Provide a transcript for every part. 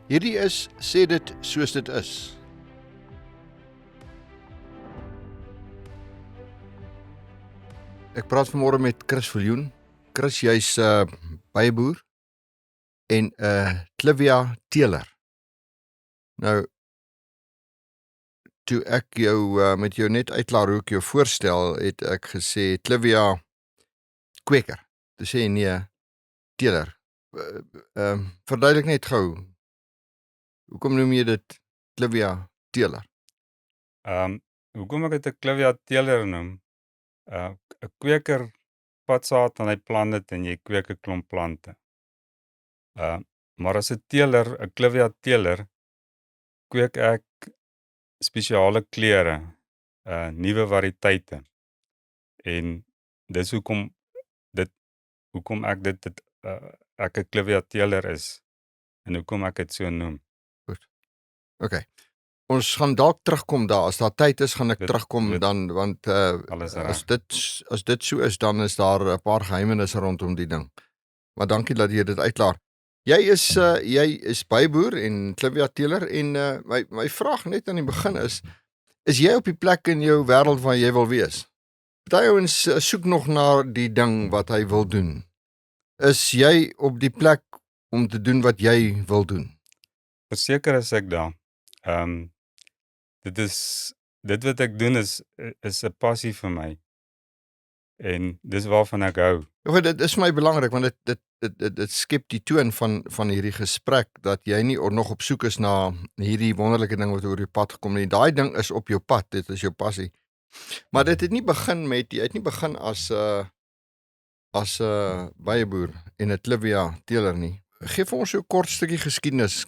Hierdie is Sê dit soos dit is. Ek praat vanmôre met Chris Viljoen. Chris, jy's 'n byeboer en 'n Clivia teeler. Nou, toe ek jou met jou net uitklaar hoe ek jou voorstel, het ek gesê Clivia kweker. Toe sê jy nee, teeler. Verduidelik net gou. Hoekom noem jy dit Clivia teeler? Hoekom ek dit 'n Clivia teeler noem? 'n Kweker vat saad en hy plant dit en jy kweek 'n klomp plante. Maar as 'n teeler, 'n Clivia teeler, kweek ek spesiale kleure, nuwe variëteite. En dis hoekom ek ek 'n Clivia teeler is en hoekom ek dit so noem. Goed. OK. Ons gaan dalk terugkom daar. As daar tyd is, gaan ek terugkom dan, want Alles as reg. dit so is, dan is daar 'n paar geheimenisse rondom die ding. Maar dankie dat jy dit uitklaar. Jy is byboer en Clivia teeler en my vraag net aan die begin is jy op die plek in jou wêreld waar jy wil wees? Party ouens soek nog na die ding wat hy wil doen. Is jy op die plek om te doen wat jy wil doen? Verseker is ek daar. Dit wat ek doen is 'n passie vir my. En dis waarvan ek hou. Ja, dit is vir my belangrik want dit skep die toon van hierdie gesprek dat jy nie nog op soek is na hierdie wonderlike ding wat oor jou pad gekom nie. Daai ding is op jou pad, dit is jou passie. Maar dit het nie begin as 'n byeboer en 'n Clivia teeler nie. Gee vir ons so 'n kort stukkie geskiedenis.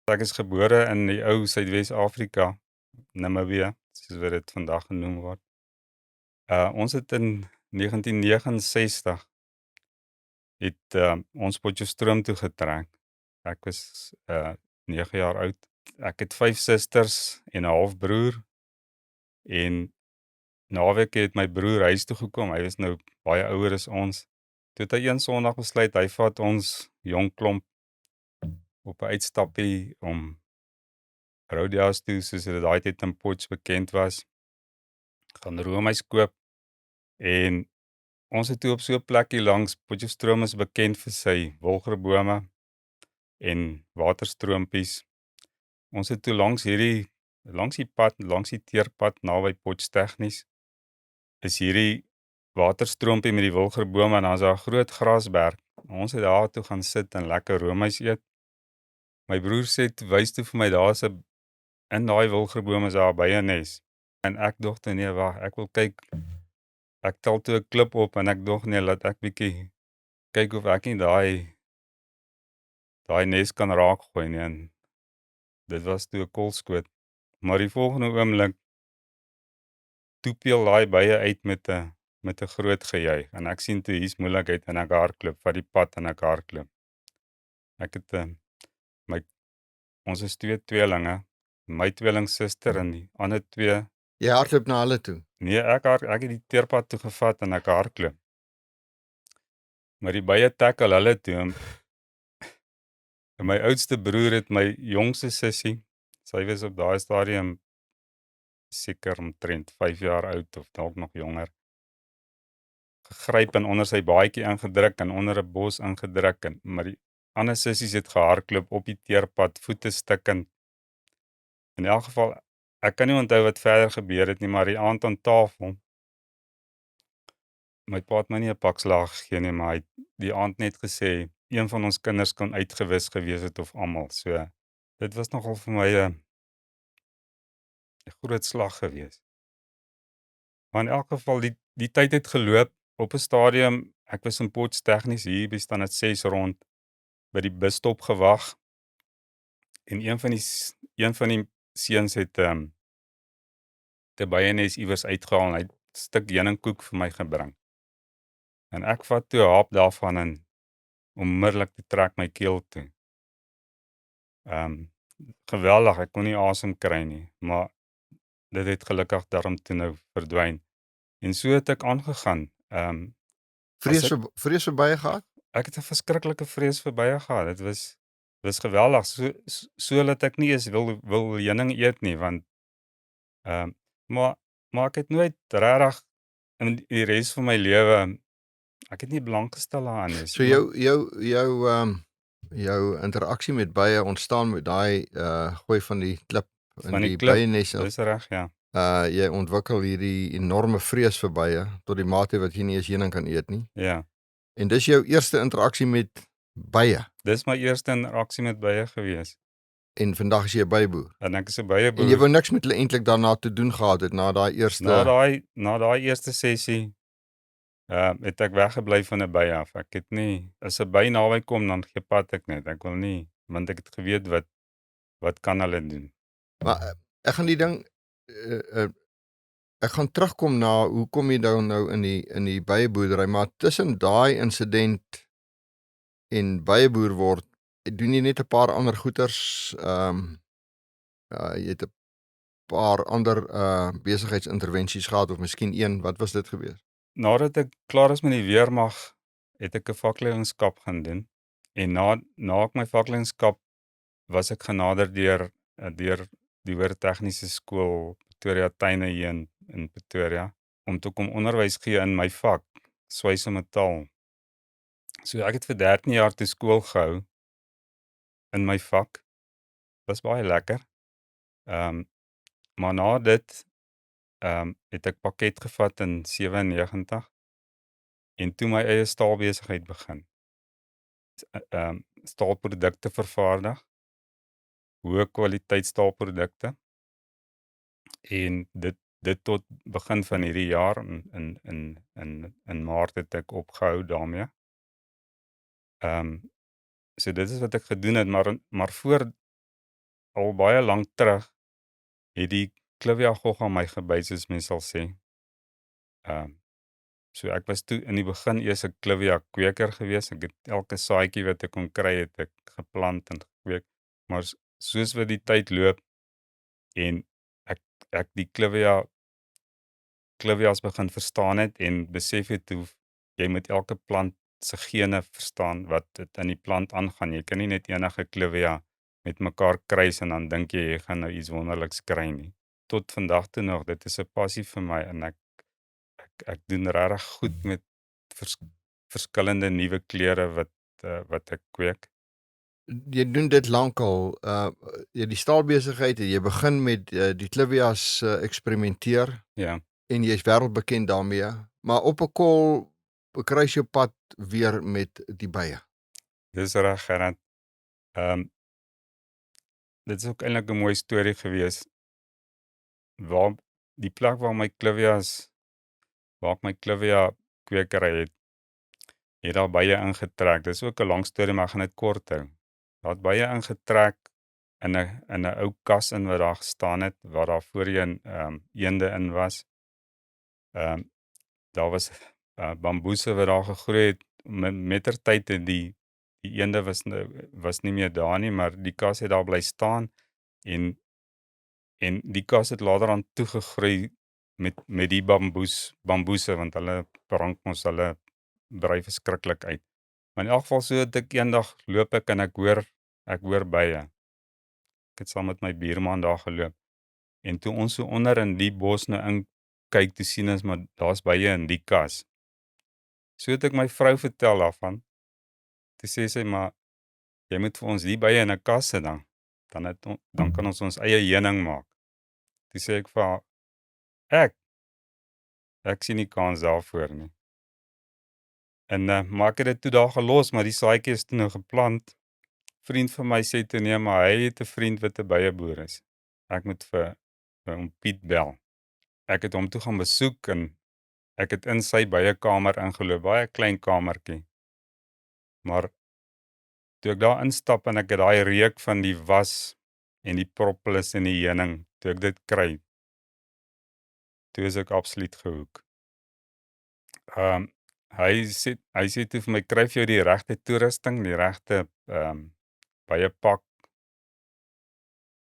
Ek is gebore in die ou Suidwes-Afrika, Namibië, soos wat dit vandag genoem word. Ons het in 1969 ons Potchefstroom toe getrek. Ek was 9 jaar oud. Ek het 5 susters en 'n halfbroer. En naweek het my broer huis toe gekom. Hy was nou baie ouer as ons. Toe het hy een Sondag besluit hy vat ons jong klomp op 'n uitstappie om rodeo's toe, soos dit daai tyd in Potch bekend was, gaan roomys koop. En ons het toe op so 'n plekkie langs Potchefstroom is bekend vir sy wilgerbome en waterstroompies. Ons het toe langs die pad, langs die teerpad naby Potch tegnies, is hierdie waterstroompie met die wilgerbome en dan is daar 'n groot grasberg. Ons het daar toe gaan sit en lekker roomys eet. My broer sê wys toe vir my daar's 'n in daai wilgerbome is daar 'n byenes. En ek dog toe nee, wag, ek wil kyk. Ek tel toe 'n klip op en ek dog nee, laat ek bietjie kyk of ek nie daai nes kan raak gooi nie. En dit was toe 'n kolskoot. Maar die volgende oomblik toe peel daai bye uit met 'n groot gejuig en ek sien toe hier's moeilikheid en ek hardloop van die pad en ek hardloop. Ek het ons is twee tweelinge, my tweelingsuster en die ander twee. Jy hardloop na hulle toe. Nee, ek het die teerpad toe gevat en ek hardloop. Maar die bye tackle hulle toe. En my oudste broer het my jongste sussie, sy was op daai stadium seker omtrent 5 jaar oud of dalk nog jonger, gegryp en onder sy baadjie ingedruk en onder 'n bos ingedruk en maar die ander sissies het gehardloop op die teerpad, voete stikkend. In elk geval, ek kan nie onthou wat verder gebeur het nie, maar die aand aan tafel, my pa het my nie 'n pak slaag gegee nie, maar hy het die aand net gesê een van ons kinders kan uitgewis gewees het of almal. So dit was nogal vir my 'n groot slag gewees. Maar in elk geval die tyd het geloop. Op 'n stadium, ek was in Potch tegnies hier by Standaard 6 rond by die busstop gewag. En een van die seuns het 'n byenes iewers uitgehaal en hy het 'n stuk heuningkoek vir my gebring. En ek vat toe 'n hap daarvan en onmiddellik trek my keel toe. Geweldig, ek kon nie asem kry nie, maar dit het gelukkig daarom toe nou verdwyn. En so het ek aangegaan. Vrees vir bye gehad? Ek het 'n verskriklike vrees vir bye gehad. Dit was Dis geweldig, so dat ek nie eens wil heuning eet nie, want, maar ek het nooit regtig in die res van my lewe, ek het nie belang gestel daaraan nie. So jou interaksie met bye ontstaan met daai gooi van die klip in Van die die klip, byenes. dis reg, ja. Jy ontwikkel hierdie enorme vrees vir bye tot die mate wat jy nie eens heuning kan eet nie. Ja, En dis jou eerste interaksie met bye. dis my eerste interaksie met bye gewees, En vandag is jy 'n byeboer. en ek is 'n En jy byeboer. wou niks met hulle eintlik daarna te doen gehad het na daai eerste. Na daai eerste sessie, het ek weggebly van 'n by af. Ek het nie, as 'n by naby kom, dan gepat ek net. Ek wil nie, want ek het geweet wat kan hulle doen. Maar ek gaan die ding ek gaan terugkom na hoe kom jy nou in die byeboerdery, maar tussen daai insident en byeboer word, doen jy net 'n paar ander goeters, jy het 'n paar ander besigheidsintervensies gehad of miskien een, wat was dit gewees? Nadat ek klaar is met die weermag, het ek 'n vakleerlingskap gaan doen. En na ek my vakleerlingskap was ek genader deur die Hoër Tegniese Skool Pretoria Tuine hier in Pretoria om te kom onderwys gee in my vak, swys en metaal. So ek het vir 13 jaar te skool gehou in my vak. Was baie lekker. Maar na dit het ek pakket gevat in 97 en toe my eie staalbesigheid begin. Staalprodukte vervaardig, hoë kwaliteit staalprodukte, en dit tot begin van hierdie jaar in Maart het ek opgehou daarmee. So dit is wat ek gedoen het, maar voor, al baie lank terug, het die Clivia Gogga my gebyt, soos mens sal sê. So ek was toe in die begin eers 'n Clivia kweker gewees. Ek het elke saadjie wat ek kon kry, het ek geplant en gekweek. Maar soos wat die tyd loop en ek die Clivias begin verstaan het en besef het hoe jy met elke plant se gene verstaan wat dit in die plant aangaan. Jy kan nie net enige Clivia met mekaar kruis en dan dink jy gaan nou iets wonderliks kry nie. Tot vandag toe nog, dit is 'n passie vir my en ek doen regtig goed met verskillende nuwe kleure wat ek kweek. Jy doen dit lankal, jy die staalbesigheid, jy begin met die Clivias eksperimenteer Ja, en jy's wêreldbekend daarmee, maar op 'n kol kruis jou pad weer met die bye. dis reg, Gerard. Dit is ook eintlik 'n mooi storie gewees. Waar die plek waar ek my Clivia kwekery het daar bye ingetrek. Dis ook 'n lang storie, maar ek gaan dit kort hou. Daar het bye ingetrek in 'n ou kas in wat daar gestaan het, waar daar voorheen eende in was. Daar was bamboese wat daar gegroei het. Mettertyd het die eende was nie meer daar nie, maar die kas het daar bly staan en die kas het later aan toegegroei met die bamboese, want hulle rank mos, hulle brei verskriklik uit. Maar in elk geval, so het ek eendag loop ek en ek hoor bye. Ek het saam met my buurman daar geloop. En toe ons so onder in die bos nou in kyk, toe sien ons maar daar's bye in die kas. So het ek my vrou vertel daarvan. Toe sê sy, maar jy moet vir ons die bye in 'n kas sit dan kan ons eie heuning maak. Toe sê ek vir haar, ek sien nie kans daarvoor nie. En maar ek het dit toe daar gelos, maar die saadjie is toe nou geplant. Vriend van my sê toe nee, maar hy het 'n vriend wat 'n byeboer is. Ek moet vir hom Piet bel. Ek het hom toe gaan besoek en ek het in sy byekamer ingeloop, baie klein kamertjie. Maar toe ek daar instap en ek het daai reuk van die was en die propolis en die heuning, toe ek dit kry, toe is ek absoluut gehoek. Hy sê toe vir my, kry vir jou die regte toerusting, die regte byepak.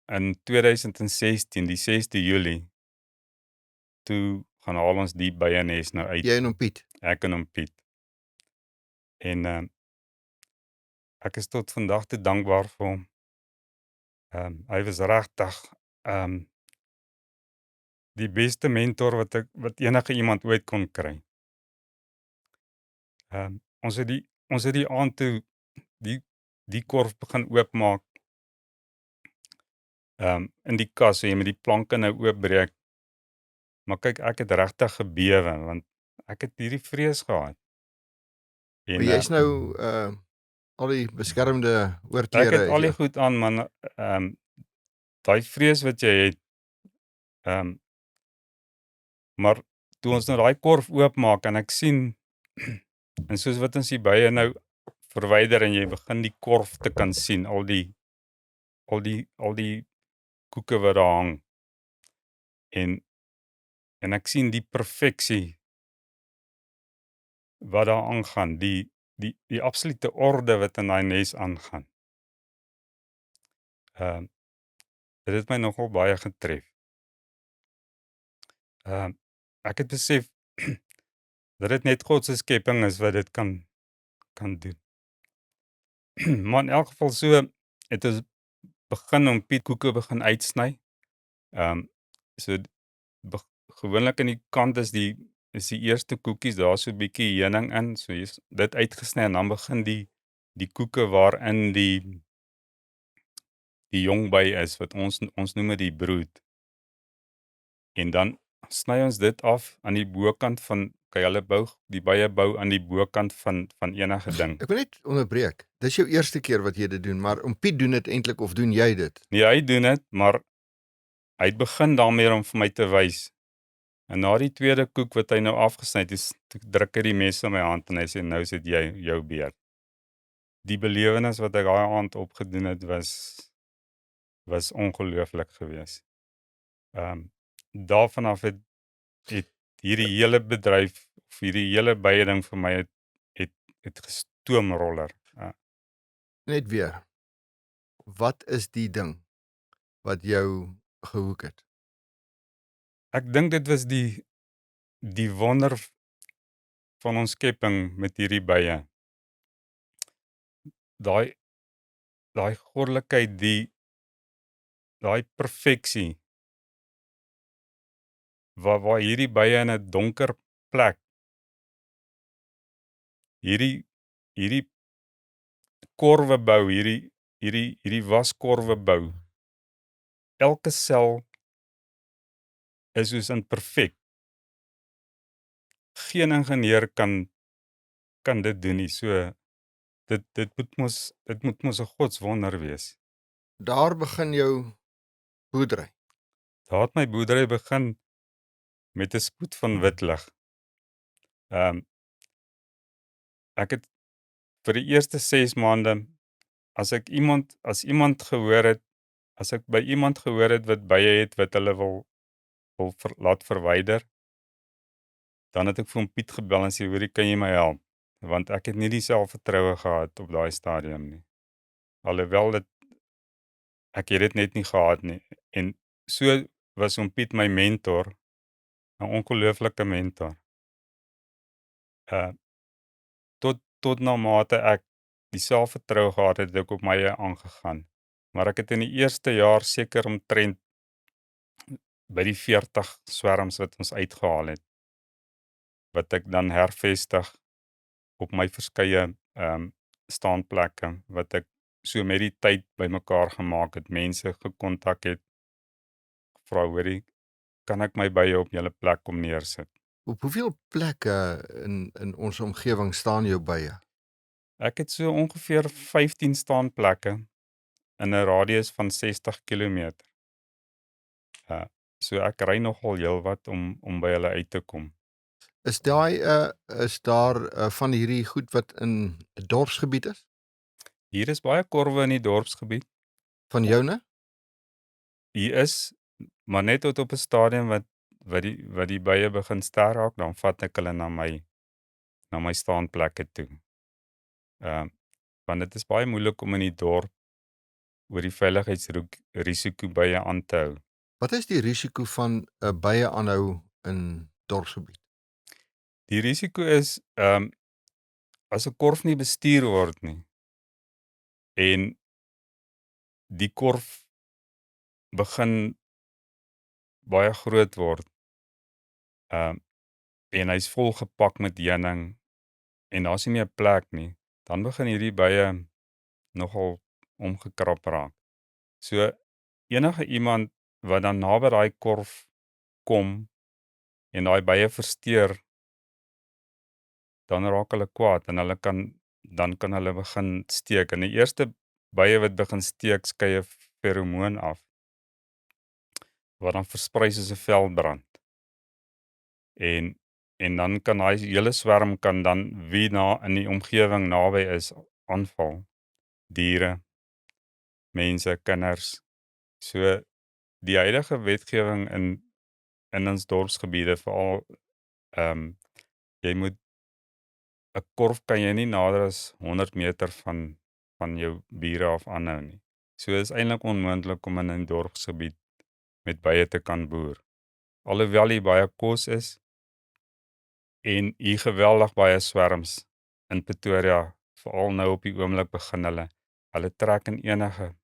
In 2016, die 6de Julie, toe gaan haal ons die byenes nou uit. Jy en hom Piet. Ek en hom Piet. En Ek is tot vandag toe dankbaar vir hom. Hy was regtig die beste mentor wat enige iemand ooit kon kry. Ons het die aand toe die korf begin oopmaak in die kas, so jy met die planke nou oopbreek. Maar kyk, ek het regtig gebewe want ek het hierdie vrees gehad. Maar En jy's nou al die beskermde ek oorklere het is al die jou. goed aan, man. Daai vrees wat jy het, maar toe ons nou daai korf oopmaak en ek sien en soos wat ons die bye nou verwyder en jy begin die korf te kan sien, al die koeke wat daar hang en ek sien die perfeksie wat daar aangaan, die absolute orde wat in daai nes aangaan. Dit het my nogal baie getref. Ek het besef dat dit net God se skepping is wat dit kan doen. Maar in elk geval so het ons begin om Piet koeke begin uitsny. So gewoonlik aan die kant is die eerste koekies, daar so 'n bietjie heuning in, so jy's dit uitgesny en dan begin die koeke waarin die jong by is wat ons noem dit die broed. En dan sny ons dit af aan die bokant van die bye bou aan die bokant van enige ding. Ek wil net onderbreek. Dis jou eerste keer wat jy dit doen, maar om Piet doen dit eintlik of doen jy dit? Nee, hy doen dit, maar hy het begin daarmee om vir my te wys. En na die tweede koek wat hy nou afgesny het, toe druk hy die mes in my hand en hy sê nou sit jy jou beurt. Die belewenis wat ek daai aand opgedoen het was ongelooflik geweest. Daarvan af het hierdie hele bedryf of hierdie hele bye ding vir my het gestoomroller. Net weer. Wat is die ding wat jou gehoek het? Ek dink dit was die wonder van ons skepping met hierdie bye. Daai goddelikheid, daai perfeksie waar hierdie bye in 'n donker plek hierdie korwe bou, hierdie waskorwe bou. Elke sel is soos in perfek. Geen ingenieur kan dit doen nie. So dit moet mos 'n godswonder wees. Daar begin jou boerdery. Daar het my boerdery begin met 'n spoed van wit lig. Ek het vir die eerste 6 maande as ek by iemand gehoor het wat bye het wat hulle wil laat verwyder, dan het ek vir hom Piet gebel en sê hoorie, kan jy my help? Want ek het nie die selfvertroue gehad op daai stadium nie. Alhoewel ek het dit net nie gehad nie. En so was hom Piet my mentor, 'n ongelooflike mentor. Tot na mate ek die selfvertroue gehad het ek op my eie aangegaan. Maar ek het in die eerste jaar seker omtrent by die 40 swerms wat ons uitgehaal het, wat ek dan hervestig op my verskeie staanplekke wat ek so met die tyd bymekaar gemaak het, mense gekontak het, gevra hoorie, kan ek my bye op julle plek kom neersit? Op hoeveel plekke in ons omgewing staan jou bye? Ek het so ongeveer 15 staanplekke in 'n radius van 60 km. So ek ry nogal heelwat om by hulle uit te kom. Is daar van hierdie goed wat in 'n dorpsgebied is? Hier is baie korwe in die dorpsgebied. Van joune? Hier is, maar net tot op 'n stadium wat die bye begin ster raak, dan vat ek hulle na my staanplekke toe. Want dit is baie moeilik om in die dorp oor die veiligheidsrisiko bye aan te hou. Wat is die risiko van 'n bye aanhou in dorpsgebied? Die risiko is as 'n korf nie bestuur word nie, En die korf begin baie groot word, en hy's volgepak met heuning en daar's nie meer plek nie, dan begin hierdie bye nogal omgekrap raak. So enige iemand wat dan naby daai korf kom en daai bye versteur, dan raak hulle kwaad en dan kan hulle begin steek. En die eerste bye wat begin steek, skei 'n feromoon af wat dan versprei soos 'n veldbrand. En dan kan daai hele swerm kan dan wie in die omgewing naby is aanval. Diere, mense, kinders. So die huidige wetgewing in ons dorpsgebiede veral, jy moet 'n korf kan jy nie nader as 100 meter van jou bure af aanhou nie. So is eintlik onmoontlik om in 'n dorpsgebied met bye te kan boer. Alhoewel hier baie kos is en hier geweldig baie swerms in Pretoria, veral nou op die oomblik begin hulle trek in enige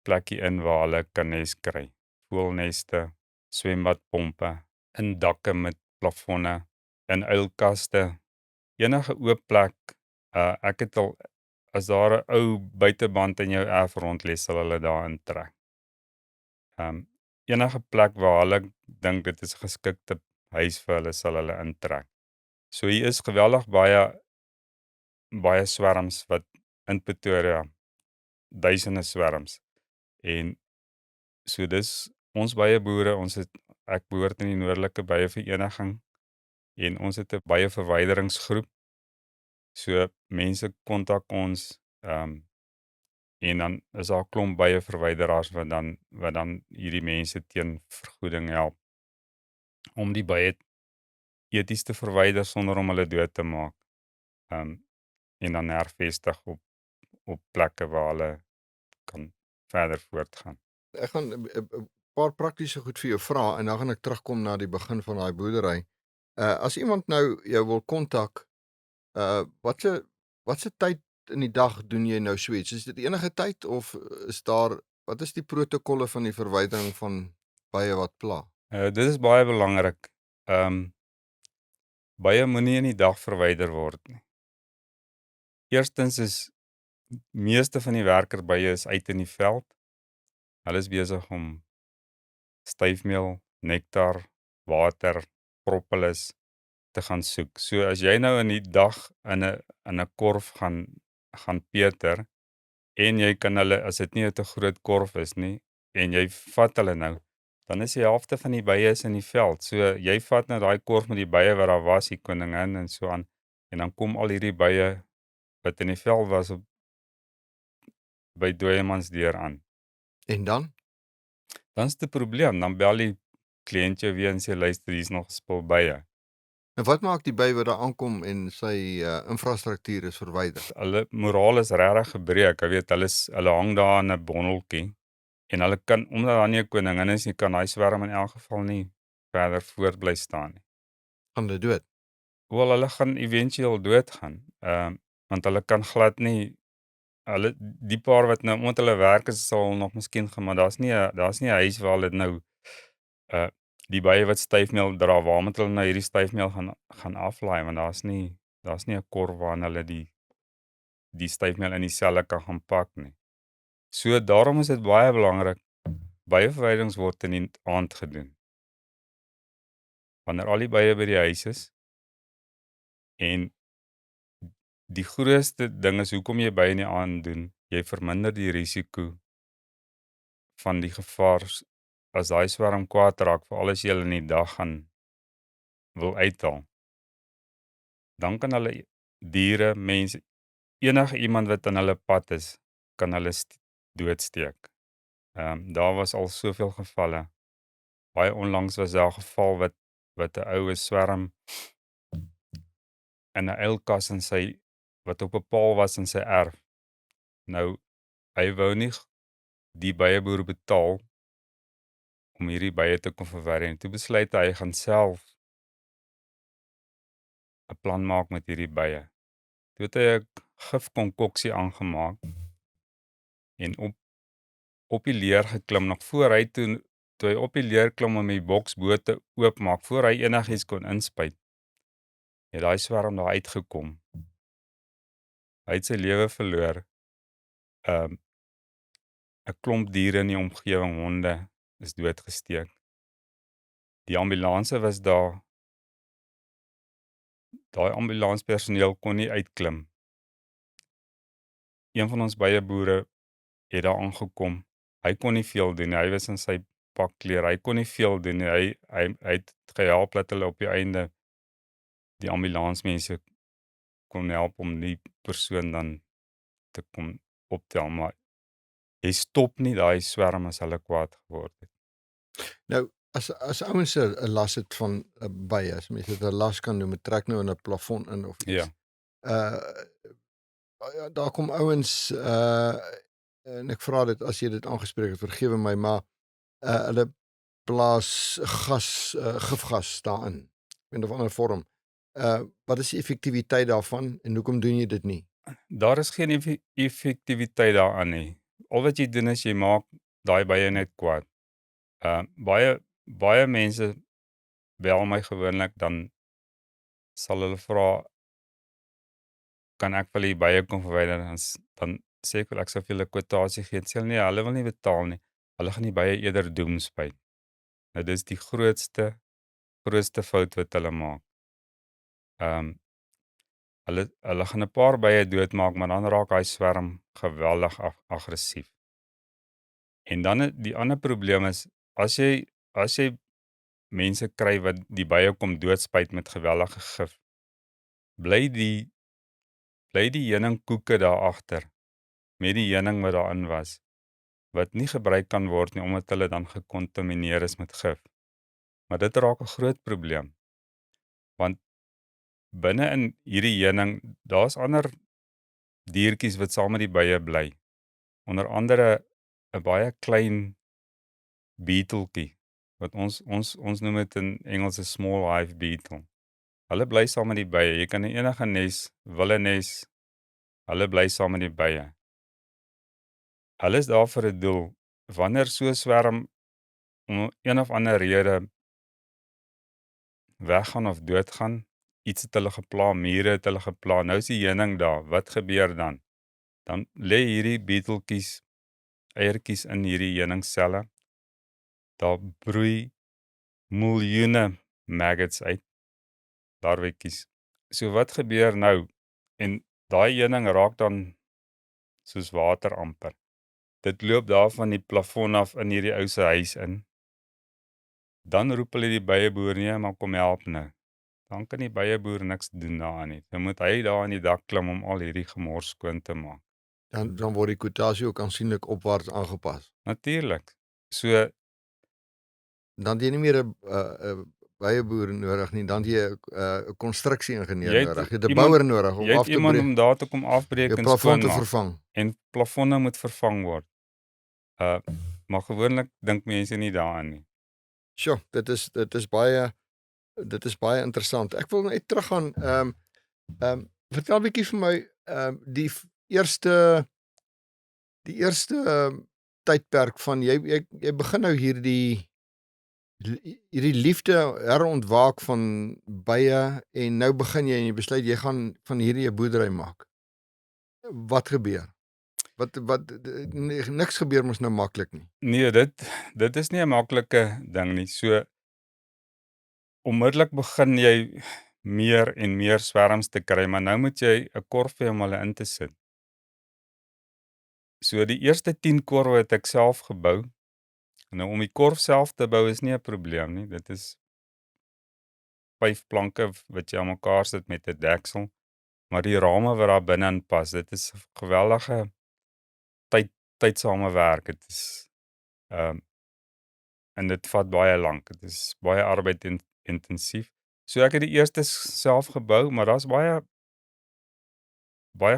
plekkie in waar hulle kan nes kry. Voëlneste, swembadpompe, in dakke met plafonne, in uilkaste, enige oop plek. Ek het al, as daar 'n ou buiteband in jou erf rond lê, sal hulle daar intrek. Enige plek waar hulle dink dit is 'n geskikte huis vir hulle, sal hulle intrek. So hier is geweldig baie swerms wat in Pretoria, duisende swerms. En so dis ons bye boere, ek behoort in die Noordelike Bye Vereniging en ons het 'n bye verwyderingsgroep. So mense kontak ons, en dan is daar 'n klomp bye verwyderaars wat dan hierdie mense teen vergoeding help om die bye eties te verwyder sonder om hulle dood te maak. En dan hervestig op plekke waar hulle kan verder voortgaan. Ek gaan 'n paar praktiese goed vir jou vra en dan gaan ek terugkom na die begin van daai boerdery. As iemand nou jou wil kontak, watse tyd in die dag doen jy nou so iets? Is dit enige tyd of wat is die protokolle van die verwydering van bye wat pla? Dit is baie belangrik. Bye moenie in die dag verwyder word nie. Eerstens is meeste van die werkerbye is uit in die veld. Hulle is besig om styfmeel, nektar, water, propolis te gaan soek. So as jy nou in die dag in 'n korf gaan peter en jy kan hulle, as dit nie 'n te groot korf is nie, en jy vat hulle nou, dan is die helfte van die bye is in die veld. So jy vat nou daai korf met die bye wat daar was, die koningin en so aan, en dan kom al hierdie bye wat in die veld was by dooiemansdeur aan. En dan? Dan is dit 'n probleem, dan bel die kliënt jou weer en sê luister, hier's nog 'n spul bye. En wat maak die by wat daar aankom en sy infrastruktuur is verwyder? Hulle moraal is regtig gebreek. Jy weet, hulle hang daar in 'n bondeltjie en hulle kan, omdat daar nie 'n koningin is nie, kan daai swerm in elk geval nie verder voort bly staan nie. Gaan hulle dood? Wel, hulle gaan éventueel doodgaan. Want hulle kan glad nie, die paar wat nou omdat hulle werk is, sal nog miskien gaan, maar daar's nie 'n huis waar hulle nou die bye wat styfmeel dra, waar moet hulle nou hierdie styfmeel gaan aflaai, want daar's nie 'n korf waarin hulle die styfmeel in die selle kan gaan pak nie. So daarom is dit baie belangrik, bye verwyderings word in die aand gedoen. Wanneer al die bye by die huis is, en die grootste ding is hoekom jy bye in die aand doen, jy verminder die risiko van die gevaar as daai swerm kwaad raak, veral as jy hulle in die dag wil uithaal. Dan kan hulle diere, mense, enige iemand wat aan hulle pad is, kan hulle doodsteek. Daar was al soveel gevalle. Baie onlangs was daar 'n geval wat 'n oue swerm in 'n uilkas wat op 'n paal was in sy erf. Nou, hy wou nie die byeboer betaal om hierdie bye te kon verwyder. Toe besluit hy gaan self 'n plan maak met hierdie bye. Toe het hy 'n gifkonkoksie aangemaak en op die leer geklim, nog voor hy toe hy op die leer klim om die boks bo te oopmaak, voor hy enigiets kon inspuit, het daai swerm daar uitgekom. Hy het sy lewe verloor. 'n Klomp diere in die omgewing, honde, is doodgesteek. Die ambulanse was daar. Daai ambulanspersoneel kon nie uitklim. Een van ons byeboere het daar aangekom. Hy kon nie veel doen nie. Hy was in sy pakklere. Hy kon nie veel doen nie. Hy het gehelp dat hulle op die einde die ambulansmense kon help om die persoon dan te kom optel, maar jy stop nie daai swerm as hulle kwaad geword het. Nou, as ouens 'n las het van 'n bye, as mense dit 'n las kan noem, het trek nou in 'n plafon in of iets. Daar kom ouens en ek vra dit as jy dit aangespreek het, vergewe my, maar hulle blaas gifgas daarin in 'n ander vorm. Wat is die effektiwiteit daarvan en hoekom doen jy dit nie? Daar is geen effektiwiteit daaraan nie. Al wat jy doen is jy maak daai bye net kwaad. Baie mense bel my gewoonlik, dan sal hulle vra, kan ek vir die bye kom verwyder? Dan sê ek wel, ek sal vir hulle 'n kwotasie gee. Sê hulle nee, hulle wil nie betaal nie. Hulle gaan die bye eerder doomspuit. Nou dis die grootste fout wat hulle maak. Hulle gaan 'n paar bye doodmaak, maar dan raak hy swerm geweldig aggressief. En dan die ander probleem is, as jy mense kry wat die bye kom doodspuit met geweldige gif, bly die heuningkoeke daar agter met die heuning wat daarin was, wat nie gebruik kan word nie omdat hulle dan gekontamineer is met gif. Maar dit raak 'n groot probleem. Want binne in hierdie heuning, daar's ander diertjies wat saam met die bye bly. Onder andere 'n baie klein beetletjie wat ons noem dit in Engels 'n small hive beetle. Hulle bly saam met die bye. Jy kan in enige nes, willenes, hulle bly saam met die bye. Hulle is daar vir 'n doel. Wanneer so swerm om een of ander rede weggaan of doodgaan, iets het hulle gepla, mure het hulle gepla, nou is die heuning daar, wat gebeur dan? Dan lê hierdie beetletjies eiertjies in hierdie heuningselle. Daar broei miljoene maggots uit, larwetjies. So wat gebeur nou? En daai heuning raak dan soos water amper. Dit loop daar van die plafon af in hierdie ou se huis in. Dan roep hulle die byeboer, nee, maar kom help nou. Dan kan die byeboer niks doen daaraan nie. Dan moet hy daar aan die dak klim om al hierdie gemors skoon te maak. Dan word die kwotasie ook aansienlik opwaarts aangepas. Natuurlik. So Dan het jy nie meer 'n byeboer nodig nie, dan het jy 'n konstruksie-ingenieur nodig. Jy het 'n bouer nodig om af te iemand breek, om daar te kom afbreek jou en plafon te skoonmaak. vervang. En plafonne moet vervang word. Maar gewoonlik dink mense nie daaraan nie. Sjoe, dit is baie interessant. Ek wil net teruggaan. Vertel 'n bietjie vir my die eerste tydperk van jy begin nou hierdie liefde herontwaak van bye en nou begin jy en jy besluit jy gaan van hierdie 'n boerdery maak. Wat gebeur? Niks gebeur mos nou maklik nie. Nee, dit is nie 'n maklike ding nie. So onmiddellik begin jy meer en meer swerms te kry, maar nou moet jy 'n korf hê om hulle in te sit. So die eerste 10 korwe het ek self gebou. Nou om die korf self te bou is nie 'n probleem nie. Dit is 5 planke wat jy aan mekaar sit met 'n deksel, maar die rame wat daar binne-in pas, dit is geweldige tydsame werk. Dit is en dit vat baie lank. Dit is baie arbeid intensief. So ek het die eerste self gebou, maar daar's baie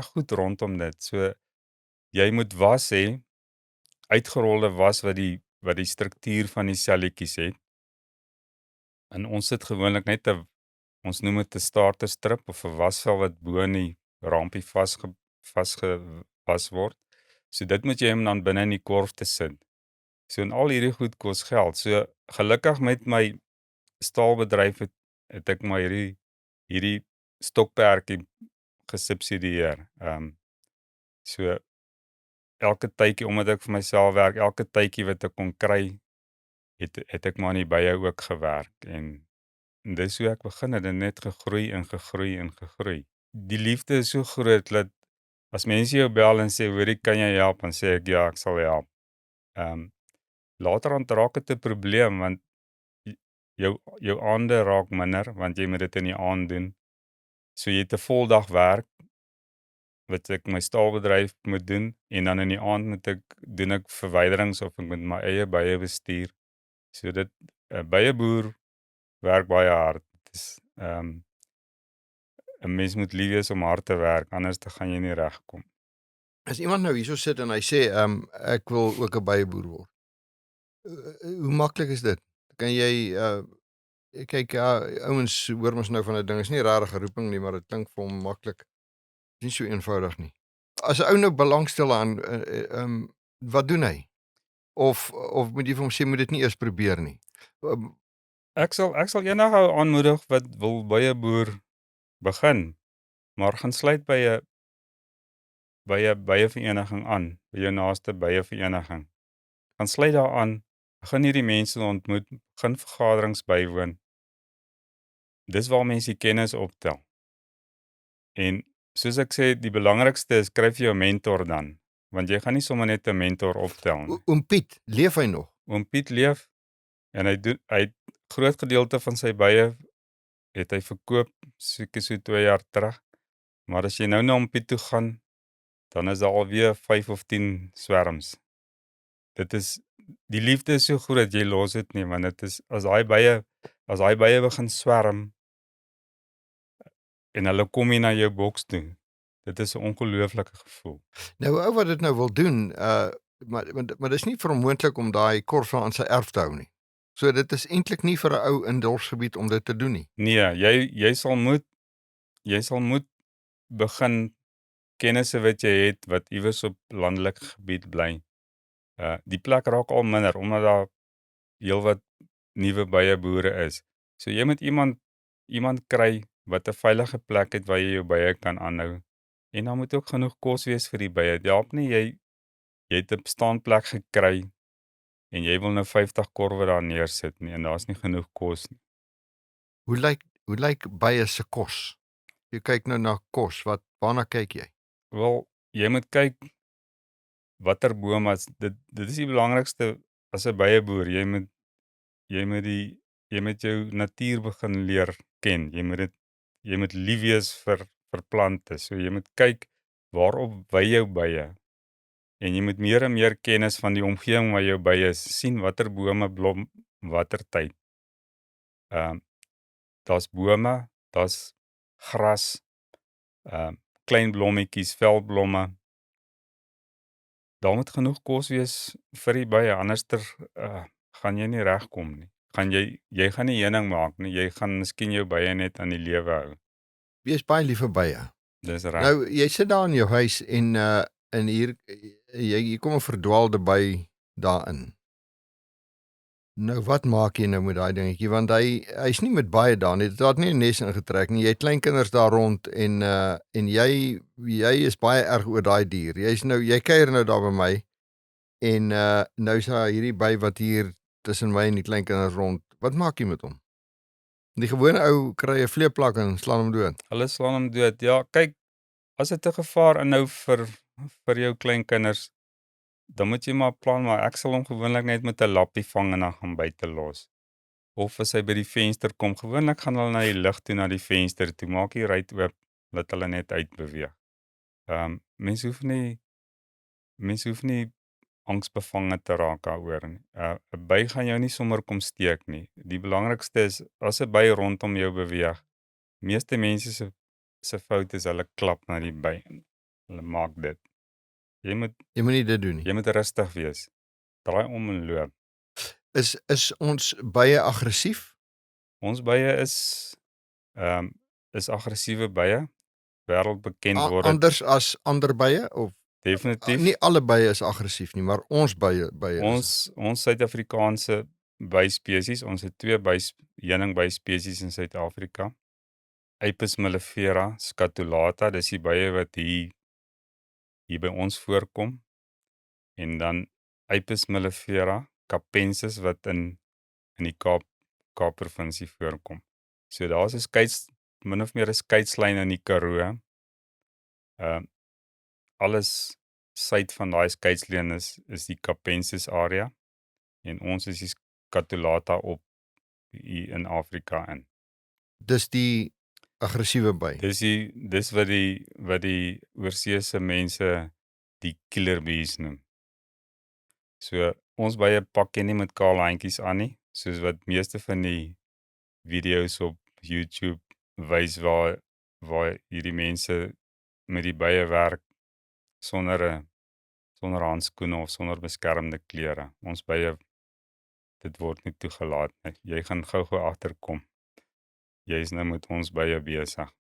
goed rondom dit. So jy moet was hê, uitgerolde was wat die struktuur van die selletjies het. En ons sit gewoonlik net ons noem dit 'n starter strip of 'n wasvel wat bo in die rampie vasgewas word. So dit moet jy hom dan binne in die korf te sit. So en al hierdie goed kos geld. So gelukkig met my staalbedryf het ek maar hierdie stokperdjie gesubsidieer. So elke tydjie omdat ek vir myself werk, elke tydjie wat ek kon kry, het ek maar in die bye ook gewerk en dis hoe ek begin het en net gegroei en gegroei en gegroei. Die liefde is so groot dat as mense jou bel en sê, hoorie, kan jy help? Dan sê ek, ja, ek sal help. Later aan raak dit 'n probleem, want jou aande raak minder, want jy moet dit in die aand doen. So jy het 'n voldag werk, wat ek my staalbedryf moet doen, en dan in die aand doen ek verwyderings of ek moet my eie bye bestuur. So dit, 'n byeboer werk baie hard. Dit is, 'n mens moet lief wees om hard te werk, anders dan gaan jy nie regkom. As iemand nou hierso sit en hy sê, ek wil ook 'n byeboer word. Hoe maklik is dit? Kan jy kyk, ja, ouens hoor mos nou van 'n ding, is nie regtig 'n roeping nie, maar dit klink vir hom maklik. Nie so eenvoudig nie. As 'n ou nou belangstel aan wat doen hy? Of moet jy vir hom sê moet dit nie eers probeer nie? Ek sal enige ou aanmoedig wat wil byeboer begin, maar gaan sluit by 'n byevereniging aan, by jou naaste byevereniging. Gaan sluit daaraan, begin hierdie mense ontmoet, begin vergaderings bywoon. Dis waar mense die kennis optel. En soos ek sê, die belangrikste is skryf jou mentor dan, want jy gaan nie sommer net 'n mentor optel nie. Oom Piet, leef hy nog? Oom Piet leef en hy het groot gedeelte van sy bye het hy verkoop seker so 2 jaar terug. Maar as jy nou na Oom Piet toe gaan, dan is daar alweer 5 of 10 swerms. Dit is die liefde is so groot, jy los dit nie, want dit is as daai bye begin swerm en hulle kom hier na jou boks toe. Dit is 'n ongelooflike gevoel. Nou ou wat dit nou wil doen, maar dis nie vir hom moontlik om daai korf aan sy erf te hou nie. So dit is eintlik nie vir 'n ou in dorpsgebied om dit te doen nie. Nee, jy sal moet begin kennisse wat jy het wat iewers op landelike gebied bly. Die plek raak al minder omdat daar heelwat nuwe byeboere is. So jy moet iemand kry wat 'n veilige plek het waar jy jou bye kan aanhou. En dan moet ook genoeg kos wees vir die bye. Dit help nie jy het 'n staanplek gekry en jy wil nou 50 korwe daar neersit nie en daar's nie genoeg kos nie. Hoe lyk bye se kos? Jy kyk nou na kos, waarna kyk jy? Wel, jy moet kyk watter bome dit is die belangrikste as 'n byeboer. Jy moet jou natuur begin leer ken. Jy moet lief wees vir plante. So jy moet kyk waarop wy jou bye. En jy moet meer en meer kennis van die omgewing waar jou bye is, sien watter bome blom watter tyd. Daar's bome, daar's gras, klein blommetjies, veldblomme. Daar moet genoeg kos wees vir die bye, anderster gaan jy nie regkom nie. Jy gaan nie heuning maak nie, jy gaan miskien jou bye net aan die lewe hou. Jy is baie lief vir bye. Dis reg. Nou jy sit daar in jou huis en hier jy kom 'n verdwaalde by daarin. Nou wat maak jy nou met daai dingetjie, want hy's nie met baie daar nie. Dit het nie 'n nes ingetrek nie. Jy het kleinkinders daar rond en jy is baie erg oor daai dier. Jy kuier nou daar by my en nou is daar hierdie by wat hier tussen my en die kleinkinders rond. Wat maak jy met hom? Die gewone ou kry 'n vleeplak en slaan hom dood. Hulle slaan hom dood. Ja, kyk, as dit 'n gevaar inhou vir jou kleinkinders, dan moet jy maar plan, maar ek sal hom gewoonlik net met 'n lappie vang en dan gaan buite los. Of as hy by die venster kom, gewoonlik gaan hulle na die lug toe, na die venster toe, maak die ruit oop, laat hulle net uitbeweeg. Mens hoef nie angsbevange te raak daaroor nie. 'n By gaan jou nie sommer kom steek nie. Die belangrikste is, as 'n by rondom jou beweeg, meeste mense se fout is hulle klap na die by. Hulle maak dit. Jy moet nie dit doen nie. Jy moet rustig wees. Draai om en loop. Is ons bye aggressief? Ons bye is aggressiewe bye. Wêreldbekend word dit. Anders as ander bye of Definitief. Nie alle bye is aggressief nie, maar ons bye is. Ons Suid-Afrikaanse byspesies, ons het 2 heuningbei-spesies in Suid-Afrika. Apis mellifera scatulata, dis die bye wat hier by ons voorkom. En dan Apis mellifera capensis wat in die Kaap provinsie voorkom. So daar's 'n min of meer 'n skeidslyn in die Karoo. Alles suid van daai skeidslyn is die capensis area en ons is die scatulata op hier in Afrika in. Dis die aggressiewe by. Dis wat die oorseese mense die killer bees noem. So ons bye pak jy nie met kaal handjies aan nie, soos wat meeste van die video's op YouTube wys waar hierdie mense met die bye werk sonder handskoene of sonder beskermende klere. Ons bye, dit word nie toegelaat nie. Jy gaan gou agterkom. Jy is nou met ons bye besig.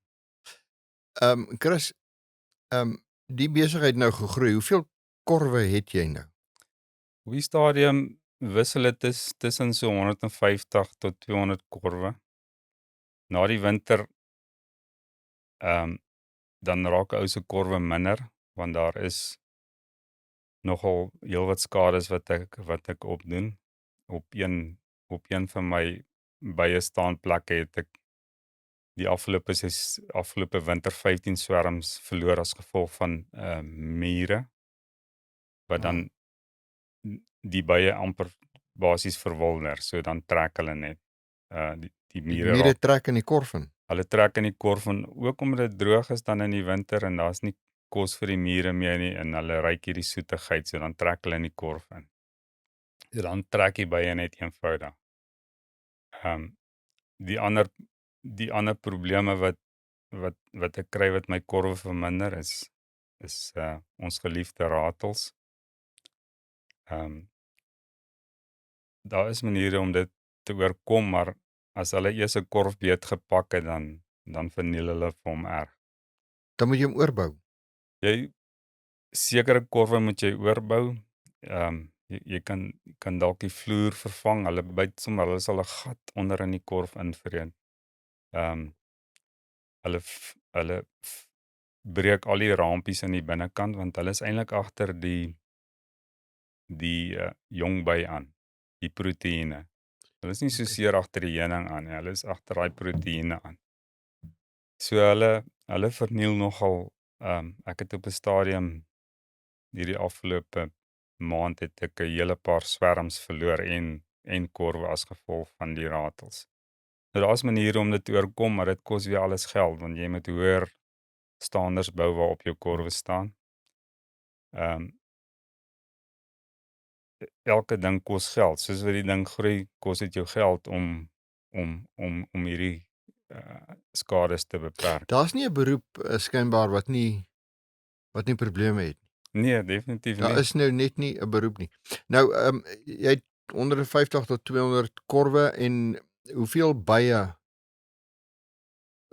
Chris, die besigheid nou gegroei. Hoeveel korwe het jy nou? Op die stadium wissel dit tussen so 150 tot 200 korwe. Na die winter dan raak ou se korwe minder want daar is nogal heelwat skades wat ek opdoen. Op een van my bye staanplekke het ek die afgelope winter 15 swerms verloor as gevolg van mure wat dan die bye amper basies verwilder. So dan trek hulle net die mure. Die mure trek in die korf in. Hulle trek in die korf en ook omdat dit droog is dan in die winter en daar's nie kos vir die mure meer nie en hulle ruik hierdie soetigheid, so dan trek hulle in die korf in. So dan trek die bye net eenvoudig. Die ander probleme wat ek kry wat my korwe verminder is ons geliefde ratels. Daar is maniere om dit te oorkom, maar as hulle eers 'n korfbeet gepak het dan verniel hulle vir hom erg. Dan moet jy hom oorbou. Sekere korwe moet jy oorbou. Jy kan dalk die vloer vervang. Hulle byt sommer, hulle sal 'n gat onder in die korf invreet. Hulle breek al die rampies aan die binnekant want hulle is eintlik agter die jong by aan, die proteïene. Hulle is nie so seer agter die heuning aan nie, hulle is agter daai proteïene aan. So hulle verniel nogal. Ek het op 'n stadium hierdie afgelope maand het ek 'n hele paar swerms verloor en korwe as gevolg van die ratels. Nou daar's maniere om dit te oorkom, maar dit kos weer alles geld want jy moet hoër standers bou waarop jou korwe staan. Elke ding kos geld. Soos wat die ding groei, kos dit jou geld om hierdie skades te beperk. Daar's nie 'n beroep skynbaar wat nie probleme het. Nee, definitief nie. Daar is nou net nie 'n beroep nie. Nou jy het 150 tot 200 korwe en hoeveel bye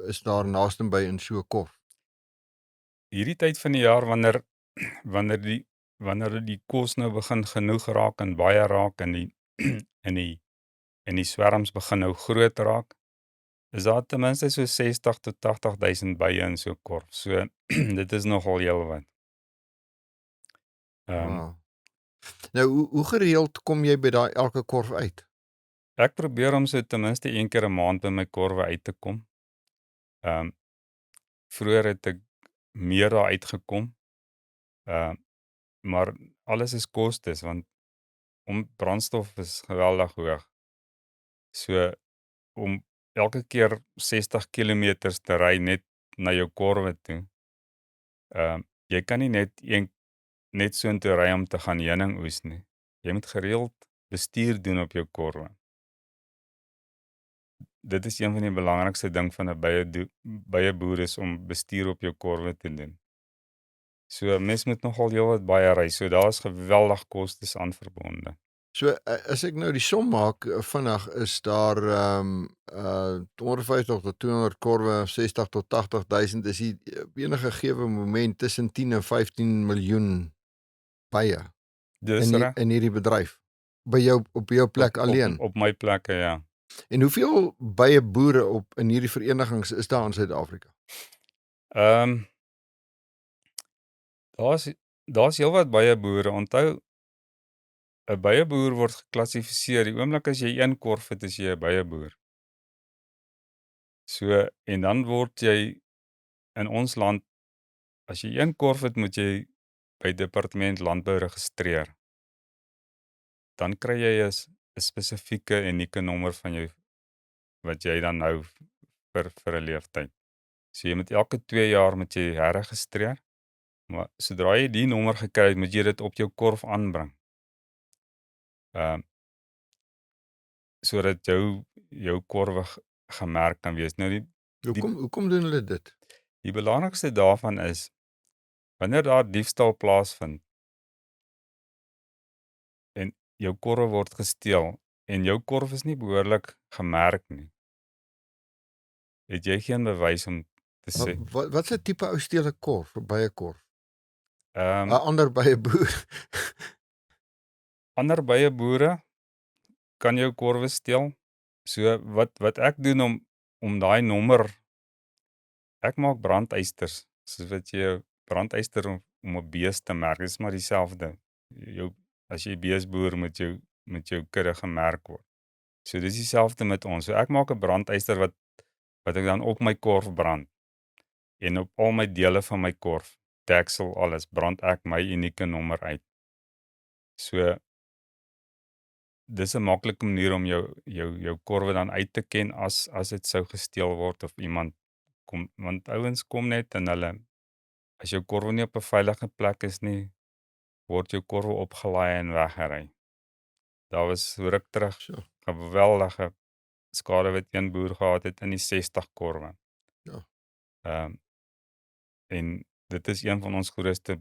is daar naaste by in so 'n korf? Hierdie tyd van die jaar wanneer die kos nou begin genoeg raak en baie raak en die swerms begin nou groot raak, is daar ten minste so 60 tot 80,000 bye in so 'n korf. So dit is nogal heelwat. Wow. Nou hoe gereeld kom jy by daai elke korf uit? Ek probeer om so ten minste 1 keer 'n maand by my korwe uit te kom. Vroeër het ek meer daar uitgekom. Maar alles is kostes want brandstof is geweldig hoog. So om elke keer 60 kilometers te ry net na jou korwe toe. Jy kan nie net so intoe ry om te gaan heuning oes nie. Jy moet gereeld bestuur doen op jou korwe. Dit is een van die belangrikste ding van 'n bye boer is om bestuur op jou korwe te doen. So mens moet nogal heelwat baie ry. So daar's geweldig kostes aan verbonde. So as ek nou die som maak vinnig is daar 250 tot 200 korwe, 60 tot 80,000 is die enige gegewe moment tussen 10 en 15 miljoen bye Dis reg. in hierdie bedryf. By jou op jou plek alleen. Op my plekke, ja. En hoeveel bye boere in hierdie verenigings is daar in Suid-Afrika? Ehm daar's heelwat baie boere. Onthou, 'n byeboer word geklassifiseer. Die oomblik as jy 1 korf het, is jy 'n byeboer. So en dan word jy in ons land, as jy 1 korf het, moet jy by Departement Landbou registreer. Dan kry jy 'n spesifieke unieke nommer van jou wat jy dan hou vir 'n leeftyd. So jy moet elke 2 jaar moet jy herregistreer. Maar sodra jy die nommer gekry het, moet jy dit op jou korf aanbring. Sodat jou korwe gemerk kan wees. Nou Hoekom doen hulle dit? die belangrikste daarvan is wanneer daar diefstal plaasvind en jou korwe word gesteel en jou korf is nie behoorlik gemerk nie, het jy geen bewys om te sê. Wat se tipe ou steel 'n korf, 'n byekorf? Ehm 'n Ander byeboer. ander byeboere kan jou korwe steel. So wat ek doen om daai nommer, ek maak brandeysters, soos wat jy 'n brandeyster om 'n bees te merk, dis maar dieselfde. As jy bees boer met jou kudde gemerk word. So dis dieselfde met ons. So ek maak 'n brandeyster wat ek dan op my korf brand en op al my dele van my korf, deksel, alles, brand ek my unieke nommer uit. So dis 'n maklike manier om jou korwe dan uit te ken as dit sou gesteel word of iemand kom, want ouens kom net en hulle, as jou korwe nie op 'n veilige plek is nie, word jou korwe opgelaai en weggery. Daar was ruk terug So, geweldige skade wat een boer gehad het in die 60 korwe. ja. En dit is een van ons grootste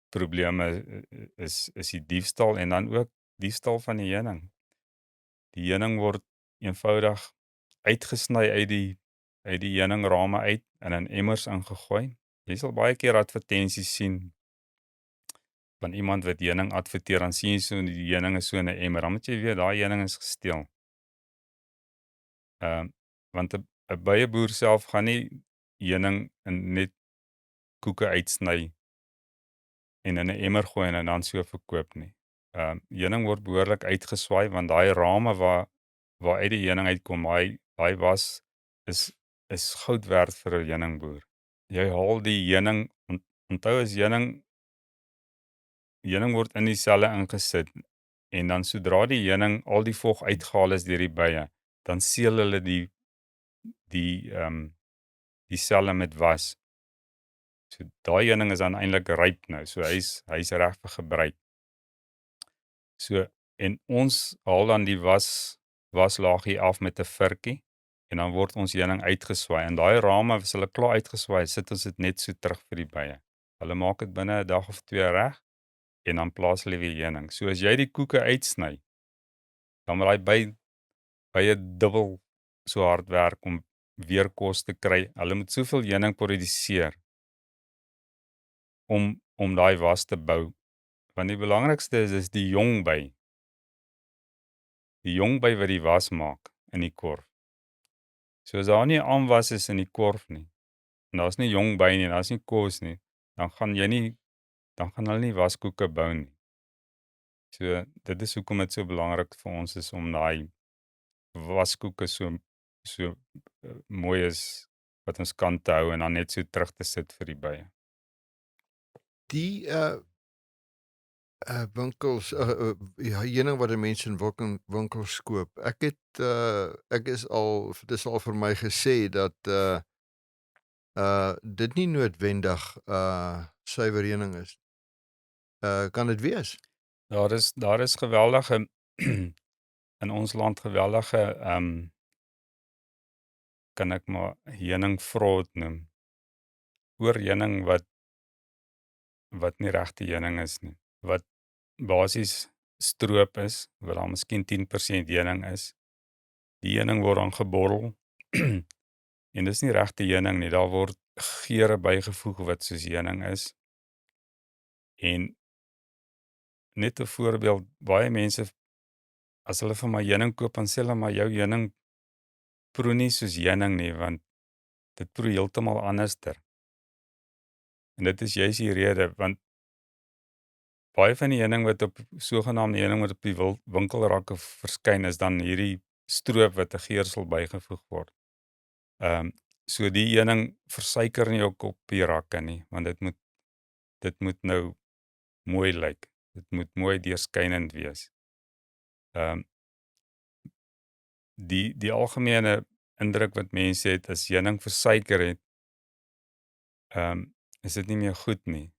probleme is die diefstal en dan ook diefstal van die heuning. Die heuning word eenvoudig uitgesny uit die heuningrame uit en in emmers ingegooi. Jy sal baie keer advertensies sien van iemand wat heuning adverteer, dan sien jy so die heuning is so in 'n emmer, dan moet jy weet daai heuning is gesteel. Want 'n byeboer self gaan nie heuning in net koeke uitsny en in 'n emmer gooi en dan so verkoop nie. Heuning word behoorlik uitgeswaai want daai rame waar uit die heuning uitkom, daai was is goud werd vir 'n heuningboer. Jy haal die heuning, onthou as heuning word in die selle ingesit en dan sodra die heuning al die vog uitgehaal is deur die bye, dan seël hulle die selle met was. So daai heuning is dan eintlik ryp nou. So hy's reg vir gebruik. So en ons haal dan die waslaagie af met 'n vurkie en dan word ons heuning uitgeswaai en daai rame as hulle klaar uitgeswaai sit ons dit net so terug vir die bye. Hulle maak dit binne 'n dag of 2 reg en dan plaas hulle weer heuning. So as jy die koeke uitsny, dan moet daai bye dubbel so hard werk om weer kos te kry. Hulle moet soveel heuning produseer om daai was te bou. Want die belangrikste is die jong by. Die jong by wat die was maak in die korf. So as daar nie aanwas is in die korf nie, en daar's nie jong by nie, daar's nie kos nie, dan gaan hulle nie waskoeke bou nie. So dit is hoekom dit so belangrik vir ons is om daai waskoeke so mooi is wat ons kan te hou en dan net so terug te sit vir die bye. Die winkels heuning wat die mense in winkels koop. Ek is al dis al vir my gesê dat dit nie noodwendig suiwer heuning is. Kan dit wees? Daar is geweldige in ons land geweldige kan ek maar heuningvrot noem. Oor heuning wat nie regte heuning is nie. Wat basies stroop is, wat dan miskien 10% heuning is. Die heuning word dan geborrel en dis nie regte heuning nie, daar word geure bygevoeg wat soos heuning is. En net 'n voorbeeld, baie mense, as hulle vir my heuning koop, dan sê hulle maar jou heuning proe nie soos heuning nie, want dit proe heeltemal anderster. En dit is juis die rede, want baie van die heuning wat op sogenaamde heuning wat op die winkelrakke verskyn, is dan hierdie stroop wat 'n geursel bygevoeg word. So die heuning versuiker nie ook op die rakke nie, want dit moet nou mooi lyk. Dit moet mooi deurskynend wees. Die algemene indruk wat mense het, as heuning versuiker het, is dit nie meer goed nie.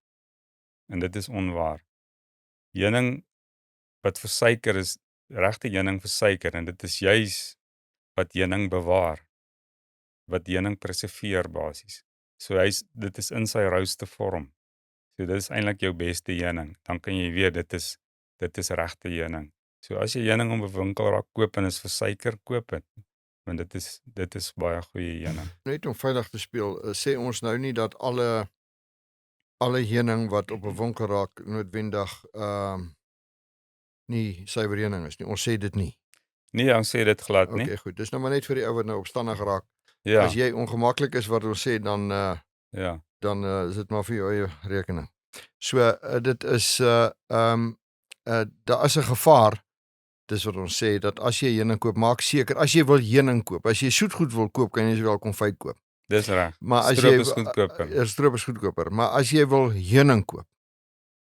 En dit is onwaar. Heuning wat versuiker is, regte heuning versuiker, en dit is juis wat heuning bewaar, wat heuning preserveer basies. So dit is in sy rouste vorm. So dit is eintlik jou beste heuning. Dan kan jy weet dit is regte heuning. So as jy heuning op 'n winkelrak koop en is versuiker, koop dit. Want dit is baie goeie heuning. Net om veilig te speel, sê ons nou nie dat alle heuning wat op 'n winkelrak noodwendig nie suiwer heuning is nie. Ons sê dit nie. Nee, ons sê dit glad nie. Okay, goed. Dis nou maar net vir die ou wat nou opstandig raak. Ja, As jy ongemaklik is wat ons sê, dan ja, dan is dit maar vir jou eie rekening. So dit is daar is 'n gevaar, dis wat ons sê, dat as jy heuning koop, maak seker, as jy wil heuning koop, as jy soetgoed wil koop, kan jy sowel konfyt koop. dis reg. Maar as Stroop jy is goedkoper. stroop is goedkoper, maar as jy wil heuning koop,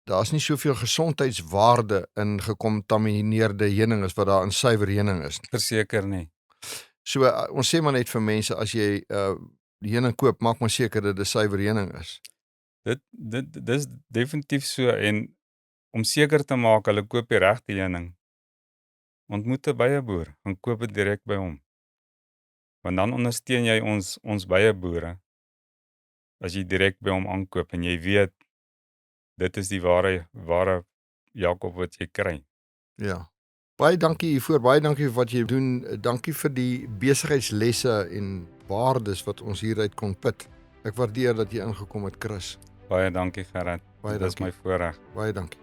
daar's nie soveel gesondheidswaarde in gekontamineerde heuning as wat daar in suiwer heuning is. Verseker nie. So ons sê maar net vir mense, as jy heuning koop, maak maar seker dat dit suiwer heuning is. Dis definitief so, en om seker te maak hulle koop die regte heuning, ontmoet 'n byeboer, gaan koop dit direk by hom. Want dan ondersteun jy ons byeboere as jy direk by hom aankoop en jy weet dit is die ware Jakob wat jy kry. Ja. Baie dankie hiervoor, baie dankie vir wat jy doen. Dankie vir die besigheidslesse en waardes wat ons hieruit kon put. Ek waardeer dat jy ingekom het, Chris. Baie dankie, Gerard. Baie Dit is dankie. my voorreg. Baie dankie.